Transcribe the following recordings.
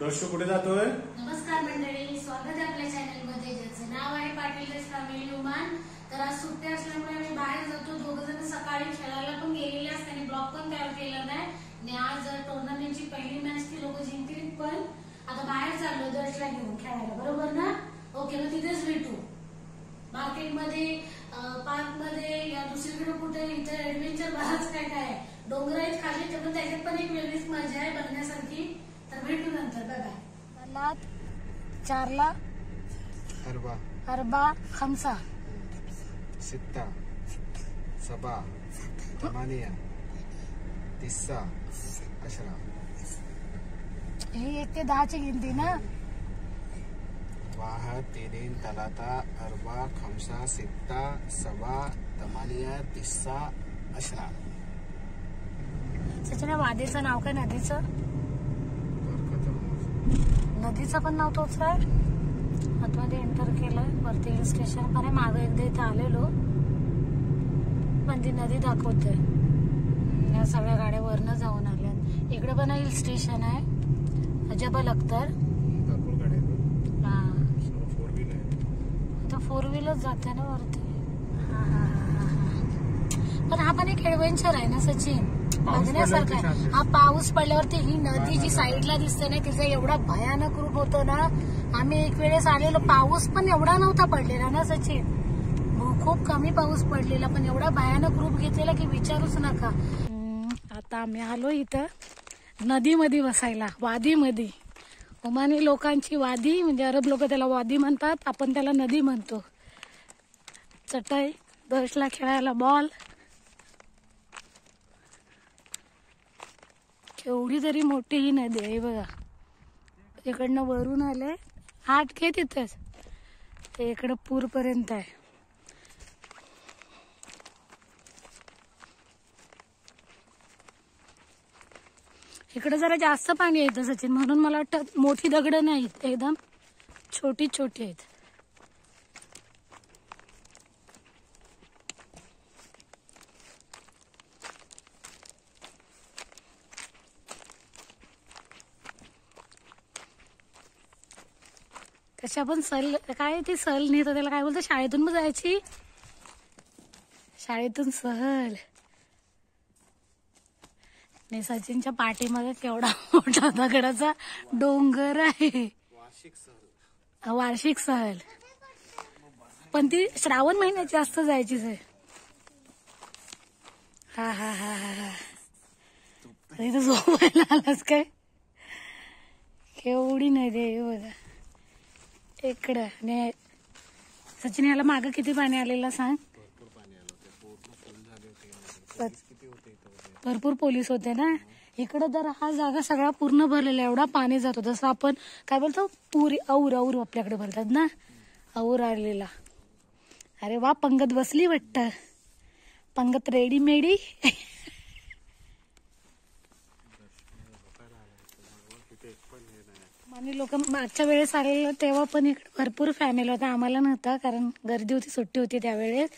दर्शू कुठे जातोय? नमस्कार मंडळी, स्वागत आहे आपल्या चॅनल मध्ये, ज्याचं नाव आहे पाटील फॅमिली लुमान। तर आज सुट्टी असल्यामुळे आम्ही बाहेर जातो। दोघं जण सकाळी खेळायला पण गेलेले असतात आणि ब्लॉग पण तयार केला नाही आणि आज टुर्नामेंटची पहिली मॅच ती लोक जिंकली, पण आता बाहेर चाललो दर्शला घेऊन खेळायला, बरोबर ना? ओके, मग तिथेच भेटू मार्केटमध्ये, पार्क मध्ये या दुसरीकडे कुठे इथे ऍडव्हेंचर बराच काय काय आहे, डोंगर आहेत खाली, पण त्याच्यात पण एक वेगळीच मजा आहे बघण्यासारखी। तर भेटू नंतर, बाय बाय। 4 अरबा खमसा सित्ता सबा तमानिया तिस्सा अशरा। ही 1 ते 10 ची गिनती ना? वाहद तीन तलाता अरबा खमसा सित्ता सबा तमानिया तिस्सा अशरा। सचिन, वादीचं नाव काय? नदीचं पण नाव तोच आहे। आतमध्ये एंटर केलंय, वरती हिल स्टेशन पण आहे। मागे एकदा इथे आलेलो, पण ती नदी दाखवते। या सगळ्या गाड्या वरनं जाऊन आल्या। इकडे पण हिल स्टेशन आहे, जबल अख्तर। हा, आता 4 व्हीलर जाते ना वरती। पण हा पण एक ऍडव्हेंचर आहे ना सचिन, बघण्यासारखं आहे। हा पाऊस पडल्यावरती ही नदी जी साईडला दिसते ना, तिचा एवढा भयानक रूप होतो ना। आम्ही एक वेळेस आलेलो, पाऊस पण एवढा नव्हता पडलेला ना सचिन, खूप कमी पाऊस पडलेला, पण एवढा भयानक रूप घेतलेला की विचारूच नका। आता आम्ही आलो इथं नदीमध्ये बसायला, वादीमध्ये। ओमानी लोकांची वादी, म्हणजे अरब लोक त्याला वादी म्हणतात, आपण त्याला नदी म्हणतो। चटई, दर्शला खेळायला बॉल, केवढी तरी मोठी ही नदी आहे बघा। इकडनं वरून आले, आठ घे तिथेच, ते इकडं पूर पर्यंत आहे। इकडे जरा जास्त पाणी येतं सचिन, म्हणून मला वाटतं मोठी दगड नाहीत, एकदम छोटी छोटी आहेत। कशा पण सल, काय ती सल नाही तर त्याला काय बोलतो, शाळेतून पण जायची, शाळेतून सहल। आणि सचिनच्या पाठीमध्ये केवढा मोठा दगडाचा डोंगर आहे, वार्षिक सहल। पण ती श्रावण महिन्यात जास्त जायचीच आहे। हा हा हा हा हा, इथं झोपायला आलास काय? केवढी नदी आहे बघा इकडं। आणि सचिन, याला मागं किती पाणी आलेलं सांग? भरपूर पोलीस होते ना इकडं। तर हा जागा सगळा पूर्ण भरलेला, एवढा पाणी जातो। जसं आपण काय बोलतो, पुरी और आपल्याकडे भरतात ना, और आलेला। अरे वा, पंगत बसली वाटतं, पंगत रेडीमेडी। आणि लोक मागच्या वेळेस आलेलं तेव्हा पण इकडे भरपूर फॅमिली होता, आम्हाला नव्हता कारण गर्दी होती, सुट्टी होती त्यावेळेस।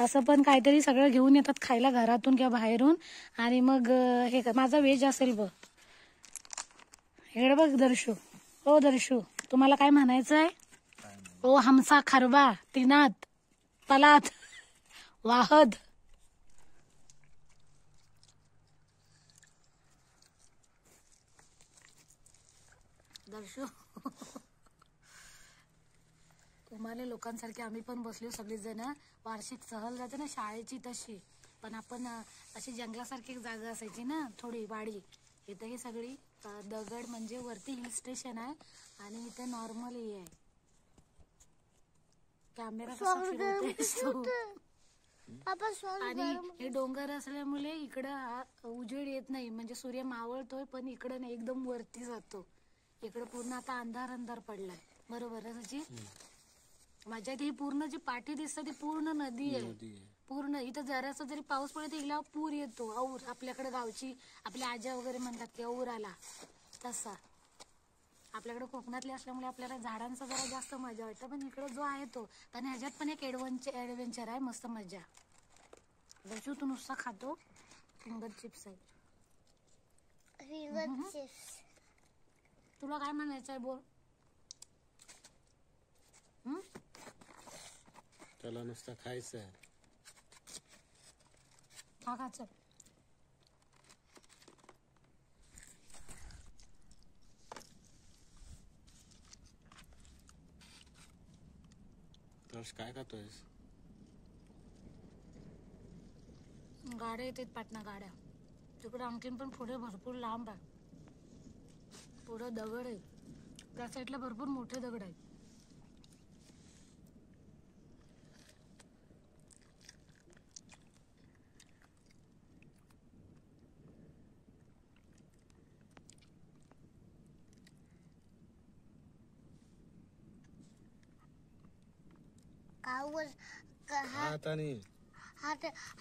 असं पण काहीतरी सगळं घेऊन येतात खायला घरातून किंवा बाहेरून, आणि मग हे माझा व्हेज असेल बघ। इकडे बघ दर्शू, ओ दर्शू, तुम्हाला काय म्हणायचं आहे? ओ हमसा खरबा तिनात तलात वाहद। दर्शू, ओमानी लोकांसारखे आम्ही पण बसलो सगळी जण। वार्षिक सहल जाते ना शाळेची तशी, पण आपण अशी जंगलासारखी जागा असायची ना, थोडी वाडी। इथं ही सगळी दगड, म्हणजे वरती हिल स्टेशन आहे आणि इथे नॉर्मल हे आहे। कॅमेरा कसा फिरवते आणि हे डोंगर असल्यामुळे इकडं उजेड येत नाही, म्हणजे सूर्य मावळतोय पण इकडं नाही, एकदम वरती जातो। इकडे पूर्ण आता अंधार अंधार पडलाय, बरोबर आहे सचिन? माझ्या ही पूर्ण जी पाठी दिसते ती पूर्ण नदी आहे पूर्ण। इथं जरासा जरी पाऊस पडला हिला पूर येतो, और आपल्याकडे गावची आपल्या आज्या वगैरे म्हणतात की और आला, तसा आपल्याकडे कोकणातले असल्यामुळे आपल्याला झाडांचा जरा जास्त मजा वाटतं, पण इकडे जो आहे तो। आणि ह्याच्यात पण एक ऍडव्हेंचर आहे, मस्त मजा। दर्शू, तू नुसता खातो, फिंगर चिप्स आहे। तुला तुला काय म्हणायचंय बोल. त्याला नुसतं खायचंय. खा चल. काय खातोयस? गाड्या येतात पाटणा गाड्या. तिकडे आणखीन पण पुढे भरपूर लांब आहे. पुढे दगड आहे. त्या साईडला भरपूर मोठे दगड आहेत.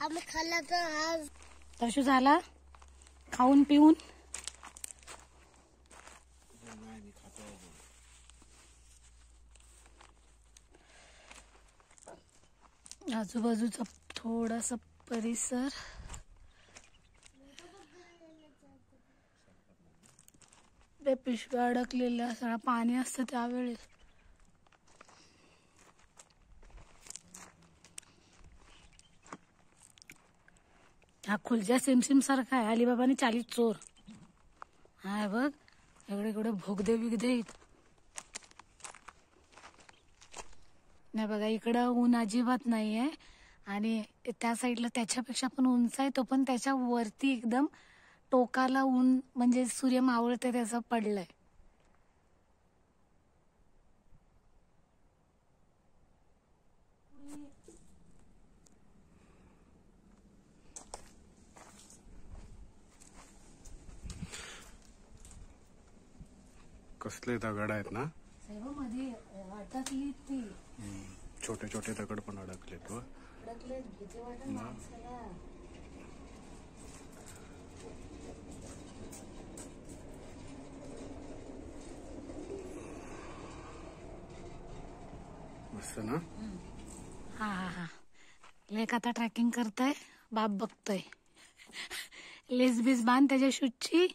आम्ही खाल्ला तर तसं झाला खाऊन पिऊन. आजूबाजूचा थोडासा परिसर ते पिशव्या अडकलेल्या सगळं पाणी असतं त्यावेळेस. हा खुलच्या सिमसिम सारखा आहे. अलिबाबाने 40 चोर हाय बघ. एवढे एवढे भोगदे बिगदे नाही बघा. इकडं ऊन अजिबात नाहीये आणि त्या साईडला त्याच्यापेक्षा पण उंच आहे. तो पण त्याच्या वरती एकदम टोकाला ऊन म्हणजे सूर्य मावळते त्याचं पडलंय. कसले दगड आहेत ना मध्ये अटकली ती. छोटे छोटे दगड पण अडकलेत. भीती वाटत माणसाला. मस्त ना. हा हा हा. लेक आता ट्रॅकिंग करताय. बाप बघतोय. लेस बीस बांध त्याच्या शूजची.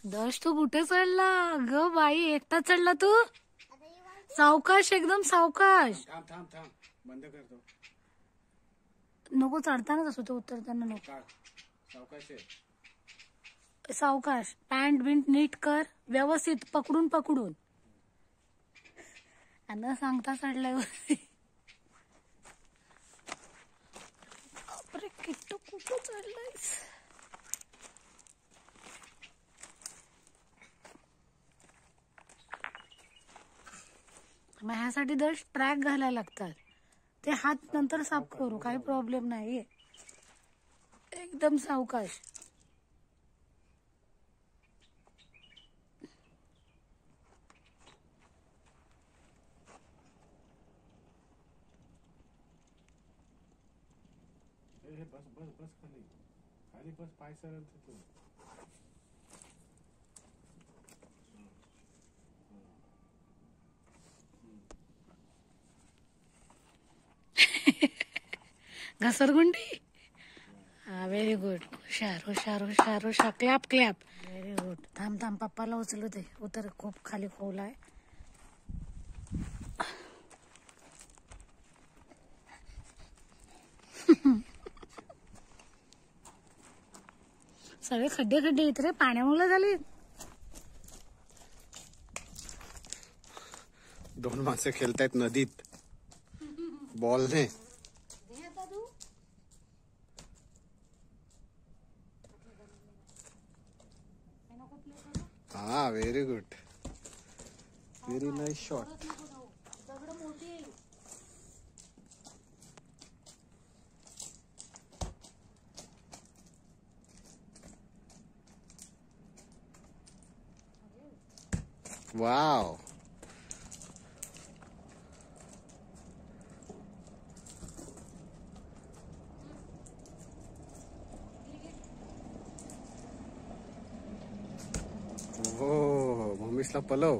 दश तू कुठे चढला ग बाई? एकटा चढला तू? सावकाश एकदम सावकाश. थांब बंद करतो. नको चढतानाच असो तो उतरताना नको. सावकाश. पॅन्ट बिंट नीट कर व्यवस्थित. पकडून न सांगता चढलाय वरती. बापरे किट्टू कुठं चढलायस? मग ह्यासाठी दर ट्रॅक घालायला लागतात. ते हात नंतर साफ करू काही प्रॉब्लेम नाहीये. एकदम सावकाश. बस खाली बस. पाय सरळ तिथून. घसरगुंडी. हा व्हेरी गुड. हुशार. क्लॅप. Very good. थांब पप्पाला उचलू दे. उतर. खूप खाली खोल आहे. सगळे खड्डे येत रे. पाण्यामुळे झाले. 2 माणसं खेळतायत नदीत बॉलने. हा very good. Very nice shot. Wow. हो मम्मीसला पलव.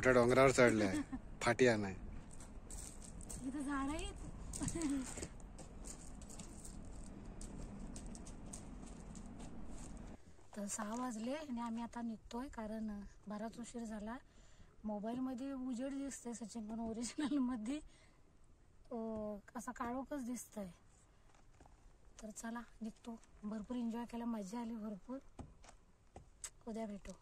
मोठ्या डोंगरावर चढले फाटी आणाय. इथं झाड आहेत. तर 6 वाजले आणि आम्ही आता निघतोय कारण बराच उशीर झाला. मोबाईल मध्ये उजेड दिसतंय सचिन, पण ओरिजिनल मध्ये असा काळोखच दिसतंय. तर चला निघतो. भरपूर एन्जॉय केला, मजा आली भरपूर. उद्या भेटू.